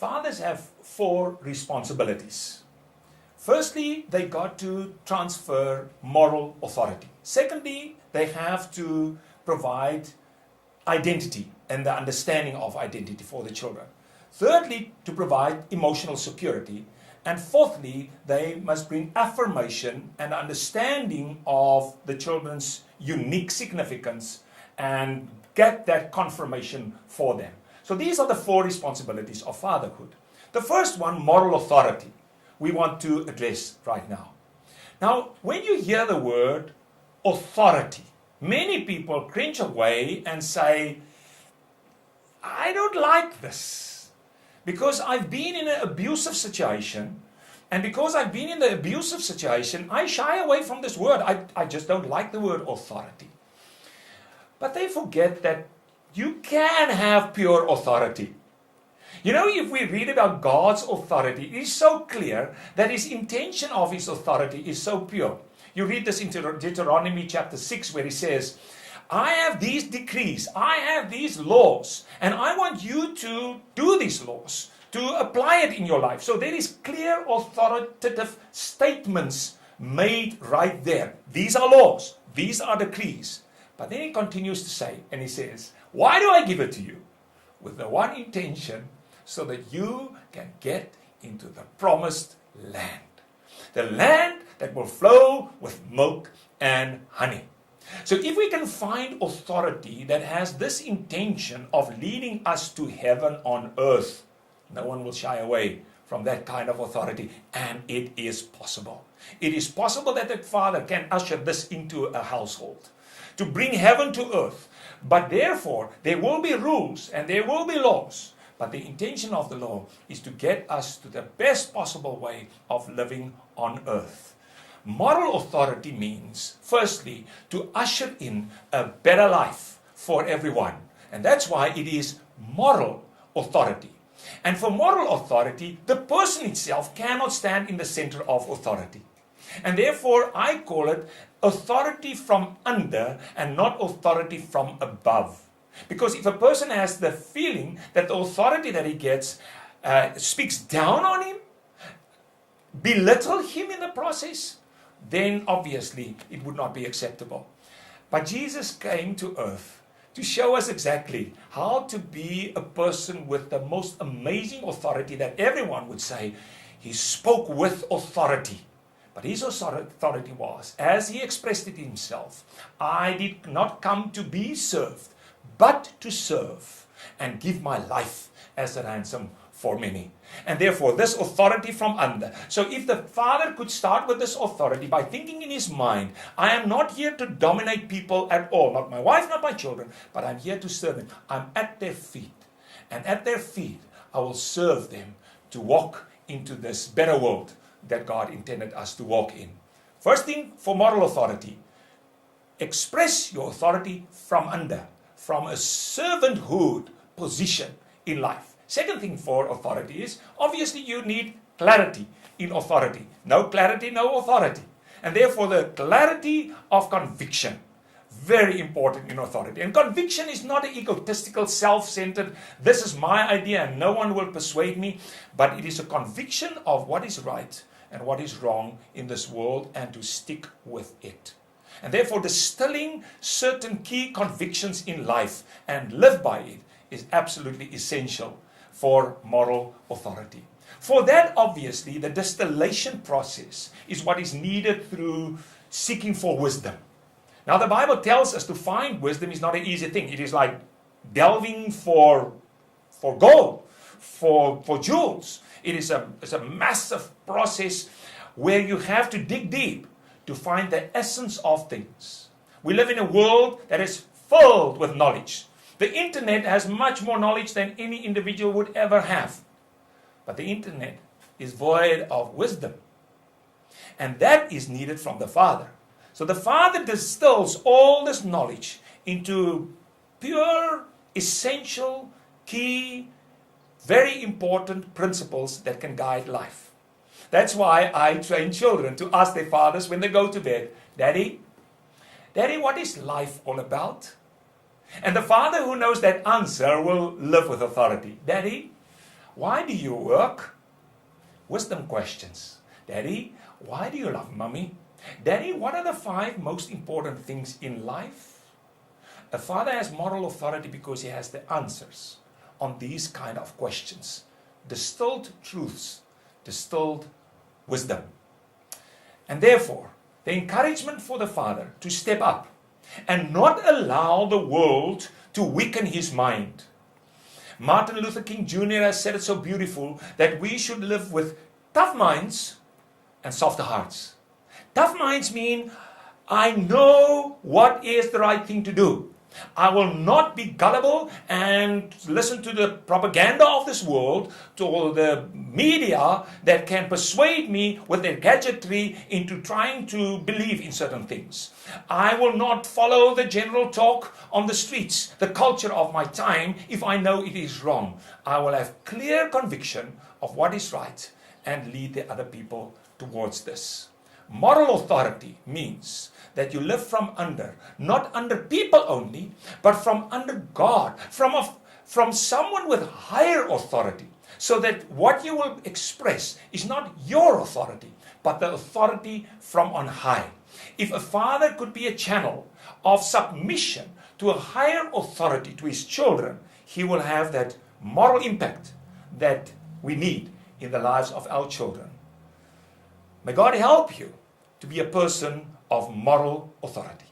fathers have 4 responsibilities. Firstly, they got to transfer moral authority. Secondly, they have to provide identity and the understanding of identity for the children. Thirdly, to provide emotional security. And fourthly, they must bring affirmation and understanding of the children's unique significance and get that confirmation for them. So these are the 4 responsibilities of fatherhood. The first one, moral authority, we want to address right now. Now, when you hear the word authority, many people cringe away and say, I don't like this because I've been in an abusive situation, and because I've been in the abusive situation, I shy away from this word. I just don't like the word authority. But they forget that you can have pure authority. You know, if we read about God's authority, it is so clear that His intention of His authority is so pure. You read this in Deuteronomy chapter 6 where He says, I have these decrees, I have these laws, and I want you to do these laws, to apply it in your life. So there is clear authoritative statements made right there. These are laws, these are decrees. But then He continues to say, and He says, why do I give it to you? With the one intention, so that you can get into the promised land. The land that will flow with milk and honey. So if we can find authority that has this intention of leading us to heaven on earth, no one will shy away from that kind of authority. And it is possible. It is possible that the father can usher this into a household, to bring heaven to earth. But therefore, there will be rules and there will be laws. But the intention of the law is to get us to the best possible way of living on earth. Moral authority means, firstly, to usher in a better life for everyone. And that's why it is moral authority. And for moral authority, the person itself cannot stand in the center of authority. And therefore, I call it authority from under and not authority from above. Because if a person has the feeling that the authority that he gets speaks down on him, belittle him in the process, then obviously it would not be acceptable. But Jesus came to earth to show us exactly how to be a person with the most amazing authority that everyone would say. He spoke with authority. But his authority was, as he expressed it himself, I did not come to be served, but to serve and give my life as a ransom for many. And therefore, this authority from under. So if the father could start with this authority by thinking in his mind, I am not here to dominate people at all, not my wife, not my children, but I'm here to serve them. I'm at their feet. And at their feet, I will serve them to walk into this better world that God intended us to walk in. First thing for moral authority, express your authority from under, from a servanthood position in life. Second thing for authority is, obviously you need clarity in authority. No clarity, no authority. And therefore the clarity of conviction, very important in authority. And conviction is not an egotistical, self-centered, this is my idea and no one will persuade me, but it is a conviction of what is right and what is wrong in this world and to stick with it. And therefore distilling certain key convictions in life and live by it is absolutely essential for moral authority. For that, obviously, the distillation process is what is needed through seeking for wisdom. Now, the Bible tells us to find wisdom is not an easy thing. It is like delving for gold, for jewels. It's a massive process where you have to dig deep to find the essence of things. We live in a world that is filled with knowledge. The internet has much more knowledge than any individual would ever have. But the internet is void of wisdom. And that is needed from the Father. So the Father distills all this knowledge into pure, essential, key, very important principles that can guide life. That's why I train children to ask their fathers when they go to bed, Daddy, what is life all about? And the father who knows that answer will live with authority. Daddy, why do you work? Wisdom questions. Daddy, why do you love mommy? Daddy, what are the 5 most important things in life? A father has moral authority because he has the answers on these kind of questions. Distilled truths, distilled wisdom. And therefore, the encouragement for the father to step up and not allow the world to weaken his mind. Martin Luther King Jr. has said it so beautiful that we should live with tough minds and softer hearts. Tough minds mean, I know what is the right thing to do. I will not be gullible and listen to the propaganda of this world, to all the media that can persuade me with their gadgetry into trying to believe in certain things. I will not follow the general talk on the streets, the culture of my time, if I know it is wrong. I will have clear conviction of what is right and lead the other people towards this. Moral authority means that you live from under, not under people only, but from under God, from someone with higher authority, so that what you will express is not your authority, but the authority from on high. If a father could be a channel of submission to a higher authority to his children, he will have that moral impact that we need in the lives of our children. May God help you to be a person of moral authority.